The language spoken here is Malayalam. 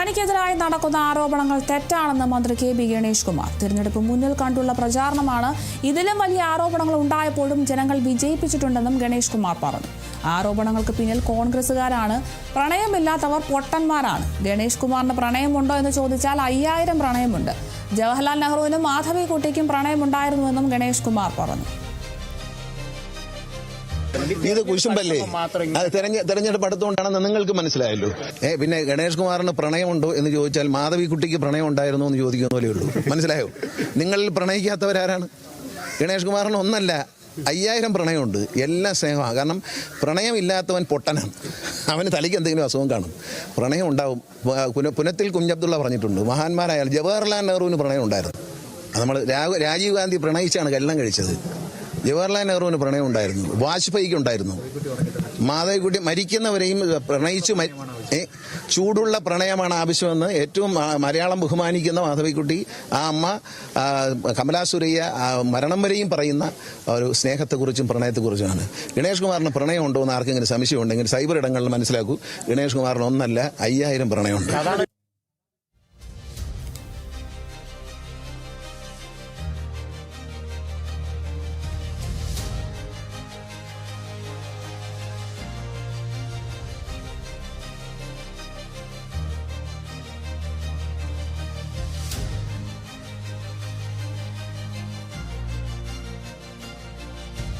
തനിക്കെതിരായി നടക്കുന്ന ആരോപണങ്ങൾ തെറ്റാണെന്ന് മന്ത്രി കെ.ബി. ഗണേഷ് കുമാർ. തിരഞ്ഞെടുപ്പ് മുന്നിൽ കണ്ടുള്ള പ്രചാരണമാണ്. ഇതിലും വലിയ ആരോപണങ്ങൾ ഉണ്ടായപ്പോഴും ജനങ്ങൾ വിജയിപ്പിച്ചിട്ടുണ്ടെന്നും ഗണേഷ് കുമാർ പറഞ്ഞു. ആരോപണങ്ങൾക്ക് പിന്നിൽ കോൺഗ്രസുകാരാണ്. പ്രണയമില്ലാത്തവർ പൊട്ടന്മാരാണ്. ഗണേഷ് കുമാറിന് പ്രണയമുണ്ടോ എന്ന് ചോദിച്ചാൽ 5000 പ്രണയമുണ്ട്. ജവഹർലാൽ നെഹ്റുവിനും മാധവിക്കുട്ടിക്കും പ്രണയമുണ്ടായിരുന്നുവെന്നും ഗണേഷ് കുമാർ പറഞ്ഞു. ഇത് കുശുമ്പല്ലേ? അത് തെരഞ്ഞെടുപ്പ് അടുത്തുകൊണ്ടാണെന്ന് നിങ്ങൾക്ക് മനസ്സിലായല്ലോ. പിന്നെ ഗണേഷ് കുമാറിന് പ്രണയമുണ്ടോ എന്ന് ചോദിച്ചാൽ മാധവിക്കുട്ടിക്ക് പ്രണയം ഉണ്ടായിരുന്നോ എന്ന് ചോദിക്കുന്ന പോലെ ഉള്ളൂ. മനസ്സിലായോ? നിങ്ങളിൽ പ്രണയിക്കാത്തവരാരാണ്? ഗണേഷ് കുമാറിന് ഒന്നല്ല 5000 പ്രണയമുണ്ട്. എല്ലാം സ്നേഹമാണ്. കാരണം പ്രണയമില്ലാത്തവൻ പൊട്ടനാണ്. അവന് തലയ്ക്ക് എന്തെങ്കിലും അസുഖം കാണും. പ്രണയം ഉണ്ടാവും. പുനത്തിൽ കുഞ്ഞബ്ദുള്ള പറഞ്ഞിട്ടുണ്ട്, മഹാന്മാരായാലും ജവഹർലാൽ നെഹ്റുവിന് പ്രണയം ഉണ്ടായിരുന്നു. അത് നമ്മൾ രാജീവ് ഗാന്ധി പ്രണയിച്ചാണ് കല്യാണം കഴിച്ചത്. ജവഹർലാൽ നെഹ്റുവിന് പ്രണയം ഉണ്ടായിരുന്നു. വാജ്പേയിക്ക് ഉണ്ടായിരുന്നു. മാധവിക്കുട്ടി മരിക്കുന്നവരെയും പ്രണയിച്ചു. ചൂടുള്ള പ്രണയമാണ് ആവശ്യമെന്ന് ഏറ്റവും മലയാളം ബഹുമാനിക്കുന്ന മാധവിക്കുട്ടി, ആ അമ്മ കമലാസുരയ്യ മരണം വരെയും പറയുന്ന ഒരു സ്നേഹത്തെക്കുറിച്ചും പ്രണയത്തെക്കുറിച്ചുമാണ്. ഗണേഷ് കുമാറിന് പ്രണയം ഉണ്ടോ എന്ന് ആർക്കെങ്കിലും സംശയമുണ്ടെങ്കിൽ സൈബർ ഇടങ്ങളിൽ മനസ്സിലാക്കൂ. ഗണേഷ് കുമാറിന് ഒന്നല്ല 5000 പ്രണയമുണ്ട്.